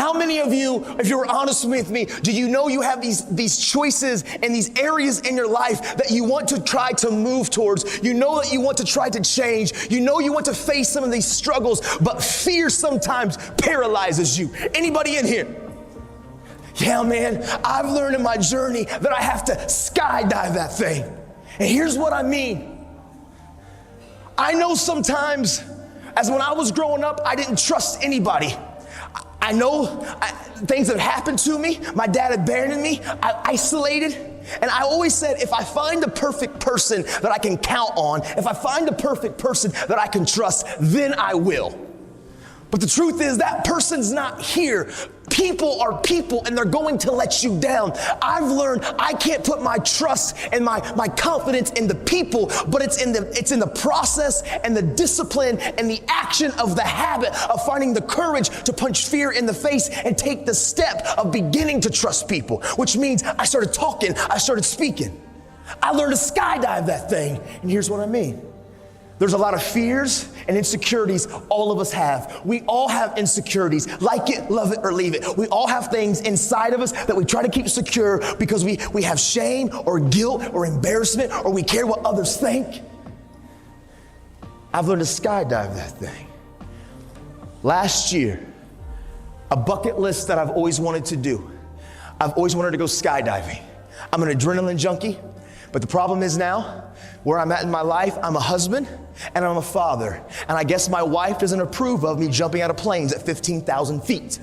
How many of you, if you're honest with me, do you know you have these choices and these areas in your life that you want to try to move towards? You know that you want to try to change. You know you want to face some of these struggles, but fear sometimes paralyzes you. Anybody in here? Yeah, man, I've learned in my journey that I have to skydive that thing. And here's what I mean. I know sometimes, as when I was growing up, I didn't trust anybody. I know things that happened to me. My dad abandoned me. I isolated. And I always said, if I find the perfect person that I can count on, if I find the perfect person that I can trust, then I will. But the truth is that person's not here. People are people, and they're going to let you down. I've learned I can't put my trust and my confidence in the people, but it's in the process and the discipline and the action of the habit of finding the courage to punch fear in the face and take the step of beginning to trust people, which means I started talking, I started speaking. I learned to skydive that thing, and here's what I mean. There's a lot of fears and insecurities all of us have. We all have insecurities. Like it, love it, or leave it. We all have things inside of us that we try to keep secure because we have shame or guilt or embarrassment, or we care what others think. I've learned to skydive that thing. Last year, a bucket list that I've always wanted to do. I've always wanted to go skydiving. I'm an adrenaline junkie, but the problem is now, where I'm at in my life, I'm a husband and I'm a father. And I guess my wife doesn't approve of me jumping out of planes at 15,000 feet.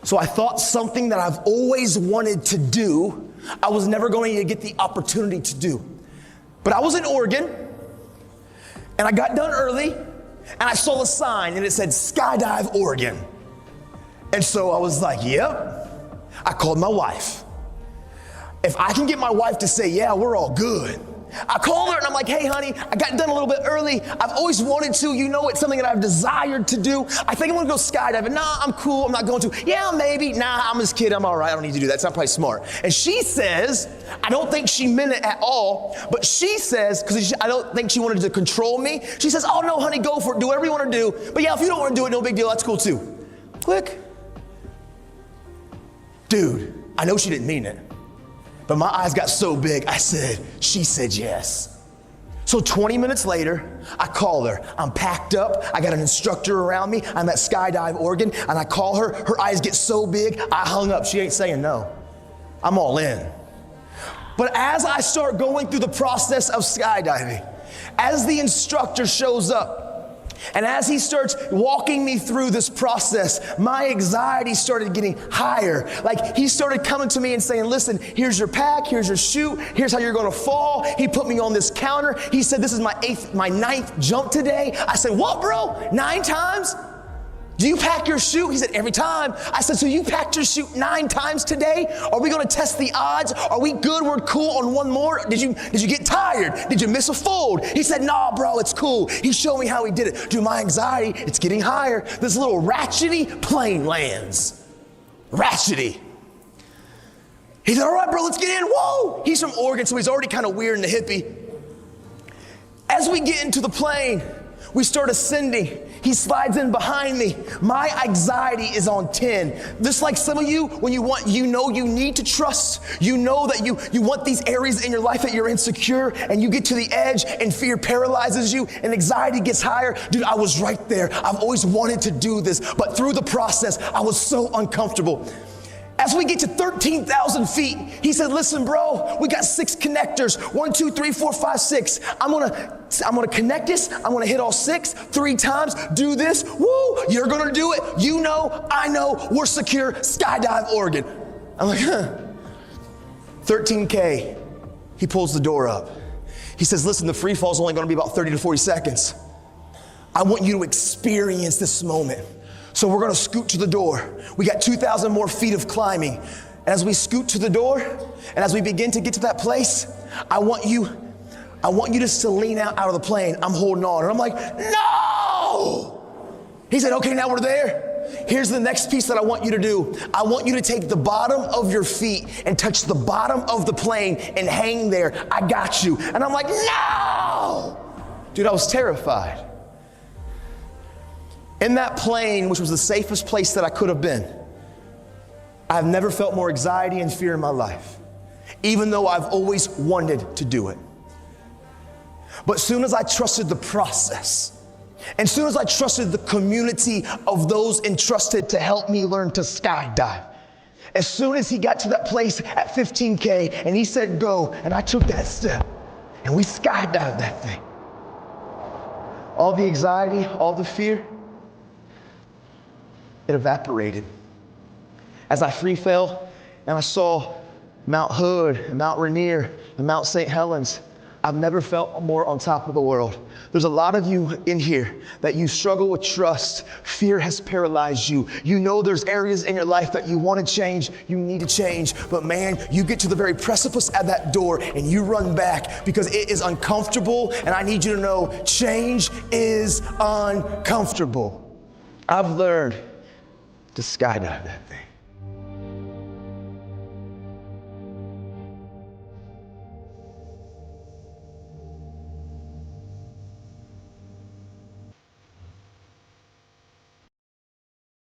So I thought something that I've always wanted to do, I was never going to get the opportunity to do. But I was in Oregon and I got done early and I saw a sign and it said Skydive Oregon. And so I was like, yep. I called my wife. If I can get my wife to say, yeah, we're all good. I called her and I'm like, hey, honey, I got done a little bit early. I've always wanted to. You know, it's something that I've desired to do. I think I want to go skydiving. Nah, I'm cool. I'm not going to. Yeah, maybe. Nah, I'm this kid. I'm all right. I don't need to do that. It's not probably smart. And she says, I don't think she meant it at all, but she says, because I don't think she wanted to control me. She says, oh, no, honey, go for it. Do whatever you want to do. But yeah, if you don't want to do it, no big deal. That's cool too. Click. Dude, I know she didn't mean it. But my eyes got so big, she said yes. So 20 minutes later, I call her. I'm packed up. I got an instructor around me. I'm at Skydive Oregon, and I call her. Her eyes get so big, I hung up. She ain't saying no. I'm all in. But as I start going through the process of skydiving, as the instructor shows up, and as he starts walking me through this process, my anxiety started getting higher. Like he started coming to me and saying, listen, here's your pack, here's your chute, here's how you're gonna fall. He put me on this counter. He said, this is my ninth jump today. I said, what, bro? 9 times? Do you pack your chute? He said, every time. I said, so you packed your chute 9 times today? Are we gonna test the odds? Are we good? We're cool on one more? Did you get tired? Did you miss a fold? He said, nah, bro, it's cool. He showed me how he did it. Dude, my anxiety, it's getting higher. This little ratchety plane lands. Ratchety. He said, all right, bro, let's get in. Whoa! He's from Oregon, so he's already kind of weird and a hippie. As we get into the plane, we start ascending. He slides in behind me. My anxiety is on 10. Just like some of you, when you know you need to trust, you know that you want these areas in your life that you're insecure, and you get to the edge and fear paralyzes you and anxiety gets higher. Dude, I was right there. I've always wanted to do this, but through the process, I was so uncomfortable. As we get to 13,000 feet, he said, listen, bro, we got 6 connectors. 1, 2, 3, 4, 5, 6. I'm gonna connect this. I'm gonna hit all 6 3 times. Do this. Woo, you're gonna do it. You know, I know, we're secure. Skydive Oregon. I'm like, 13K. He pulls the door up. He says, listen, the free fall is only gonna be about 30 to 40 seconds. I want you to experience this moment. So we're gonna scoot to the door. We got 2,000 more feet of climbing. As we scoot to the door, and as we begin to get to that place, I want you just to lean out of the plane. I'm holding on, and I'm like, no! He said, okay, now we're there. Here's the next piece that I want you to do. I want you to take the bottom of your feet and touch the bottom of the plane and hang there. I got you. And I'm like, no! Dude, I was terrified. In that plane, which was the safest place that I could have been, I've never felt more anxiety and fear in my life, even though I've always wanted to do it. But soon as I trusted the process, and soon as I trusted the community of those entrusted to help me learn to skydive, as soon as he got to that place at 15K and he said go, and I took that step, and we skydived that thing, all the anxiety, all the fear, it evaporated. As I free fell and I saw Mount Hood and Mount Rainier and Mount St. Helens, I've never felt more on top of the world. There's a lot of you in here that you struggle with trust. Fear has paralyzed you. You know there's areas in your life that you want to change, you need to change, but man, you get to the very precipice at that door and you run back because it is uncomfortable, and I need you to know change is uncomfortable. I've learned to skydive that thing.